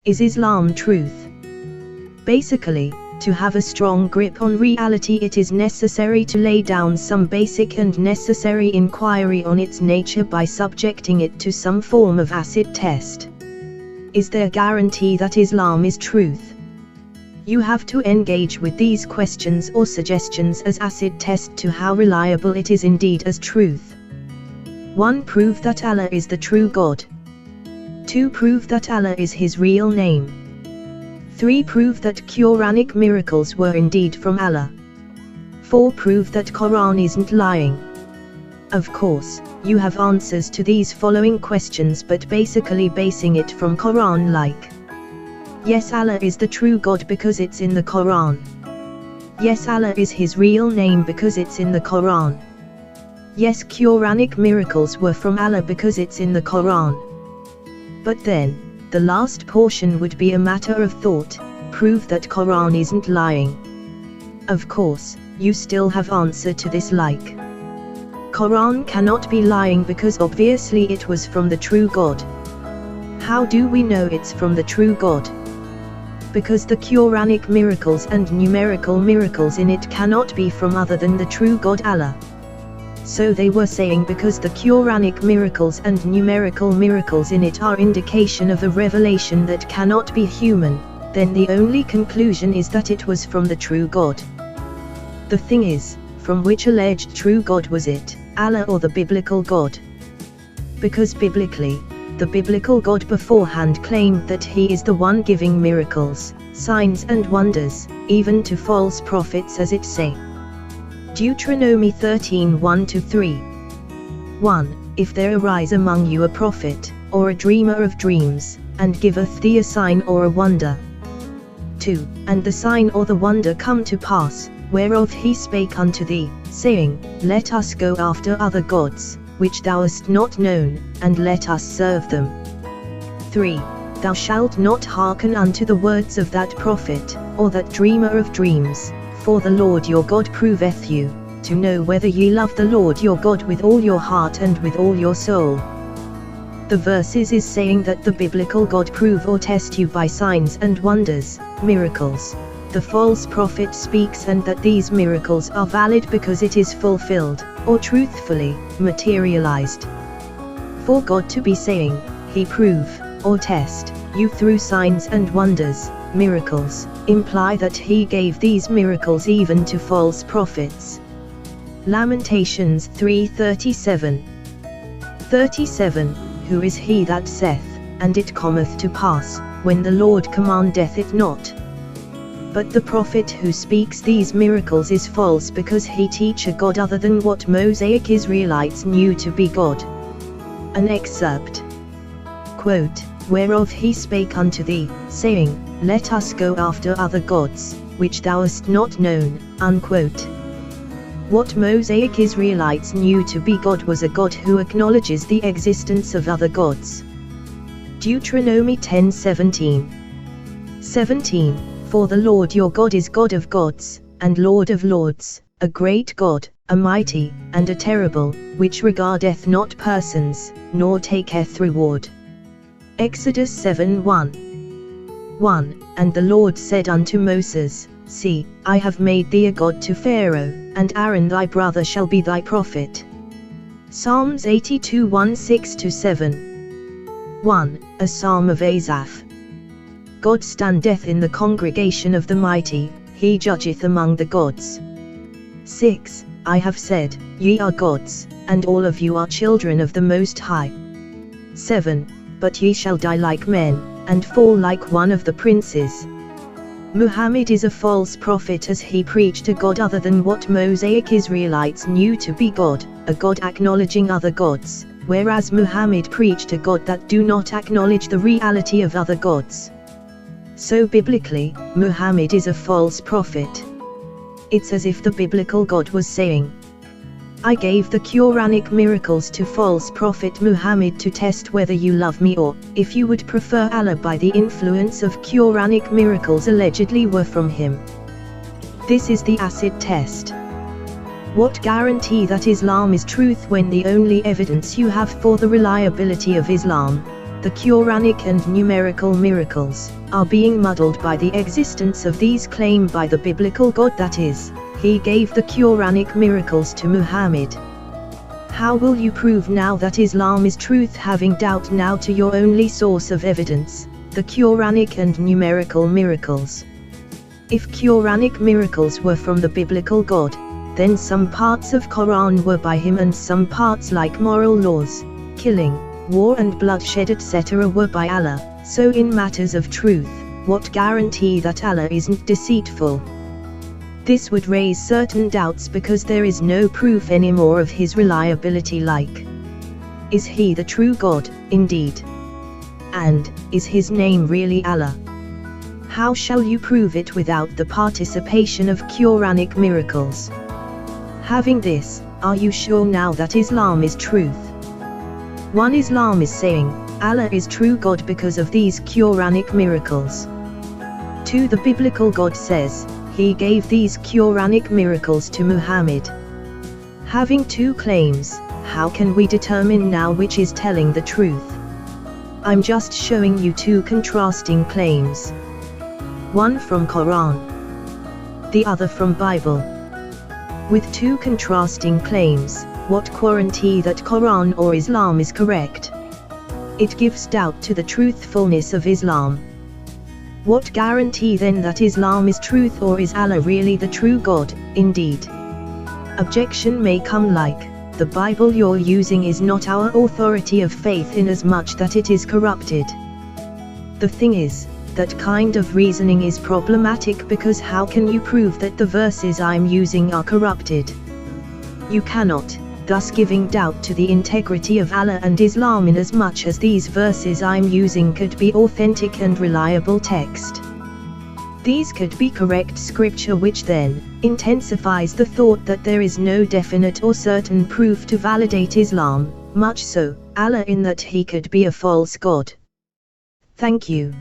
Is Islam truth? Basically, to have a strong grip on reality, it is necessary to lay down some basic and necessary inquiry on its nature by subjecting it to some form of acid test. Is there guarantee that Islam is truth? You have to engage with these questions or suggestions as acid test to how reliable it is indeed as truth. 1. Prove that Allah is the true God. 2. Prove that Allah is His real name. 3. Prove that Quranic miracles were indeed from Allah. 4. Prove that Quran isn't lying. Of course, you have answers to these following questions, but basically basing it from Quran like. Yes, Allah is the true God because it's in the Quran. Yes, Allah is His real name because it's in the Quran. Yes, Quranic miracles were from Allah because it's in the Quran. But then, the last portion would be a matter of thought. Prove that Quran isn't lying. Of course, you still have answer to this like. Quran cannot be lying because obviously it was from the true God. How do we know it's from the true God? Because the Quranic miracles and numerical miracles in it cannot be from other than the true God Allah. So they were saying because the Quranic miracles and numerical miracles in it are indication of a revelation that cannot be human, then the only conclusion is that it was from the true God. The thing is, from which alleged true God was it, Allah or the biblical God? Because biblically, the biblical God beforehand claimed that He is the one giving miracles, signs and wonders, even to false prophets as it say. Deuteronomy 13:1-3. 1. If there arise among you a prophet, or a dreamer of dreams, and giveth thee a sign or a wonder. 2. And the sign or the wonder come to pass, whereof he spake unto thee, saying, Let us go after other gods, which thou hast not known, and let us serve them. 3. Thou shalt not hearken unto the words of that prophet, or that dreamer of dreams. For the Lord your God proveth you, to know whether ye love the Lord your God with all your heart and with all your soul. The verses is saying that the biblical God prove or test you by signs and wonders, miracles. The false prophet speaks and that these miracles are valid because it is fulfilled, or truthfully, materialized. For God to be saying, He prove, or test, you through signs and wonders, miracles, imply that He gave these miracles even to false prophets. Lamentations 3:37. 37. Who is he that saith, and it cometh to pass, when the Lord commandeth it not? But the prophet who speaks these miracles is false because he teach a God other than what Mosaic Israelites knew to be God. An excerpt. Quote, Whereof he spake unto thee, saying, Let us go after other gods, which thou hast not known, unquote. What Mosaic Israelites knew to be God was a God who acknowledges the existence of other gods. Deuteronomy 10:17. 17. For the Lord your God is God of gods, and Lord of lords, a great God, a mighty, and a terrible, which regardeth not persons, nor taketh reward. Exodus 7:1. 1. And the Lord said unto Moses, See, I have made thee a god to Pharaoh, and Aaron thy brother shall be thy prophet. Psalms 82:1-6-7. 1. A Psalm of Asaph. God standeth in the congregation of the mighty, He judgeth among the gods. 6. I have said, Ye are gods, and all of you are children of the Most High. 7. But ye shall die like men, and fall like one of the princes. Muhammad is a false prophet as he preached a God other than what Mosaic Israelites knew to be God, a God acknowledging other gods, whereas Muhammad preached a God that do not acknowledge the reality of other gods. So biblically, Muhammad is a false prophet. It's as if the biblical God was saying, I gave the Quranic miracles to false prophet Muhammad to test whether you love me or, if you would prefer Allah by the influence of Quranic miracles allegedly were from him. This is the acid test. What guarantee that Islam is truth when the only evidence you have for the reliability of Islam The Quranic and numerical miracles are being muddled by the existence of these claimed by the biblical God, that is, he gave the Quranic miracles to Muhammad. How will you prove now that Islam is truth, having doubt now to your only source of evidence, the Quranic and numerical miracles? If Quranic miracles were from the biblical God, then some parts of Quran were by him and some parts, like moral laws, killing, war and bloodshed etc., were by Allah. So in matters of truth, what guarantee that Allah isn't deceitful? This would raise certain doubts because there is no proof anymore of his reliability. Like, is he the true God, indeed? And, is his name really Allah? How shall you prove it without the participation of Quranic miracles? Having this, are you sure now that Islam is truth? 1. Islam is saying, Allah is true God because of these Quranic miracles. 2. The biblical God says, he gave these Quranic miracles to Muhammad. Having two claims, how can we determine now which is telling the truth? I'm just showing you two contrasting claims. One from Quran, the other from Bible. With two contrasting claims, what guarantee that Quran or Islam is correct? It gives doubt to the truthfulness of Islam. What guarantee then that Islam is truth, or is Allah really the true God, indeed? Objection may come like, the Bible you're using is not our authority of faith inasmuch that it is corrupted. The thing is, that kind of reasoning is problematic because how can you prove that the verses I'm using are corrupted? You cannot, thus giving doubt to the integrity of Allah and Islam inasmuch as these verses I'm using could be authentic and reliable text. These could be correct scripture, which then intensifies the thought that there is no definite or certain proof to validate Islam, much so, Allah, in that he could be a false god. Thank you.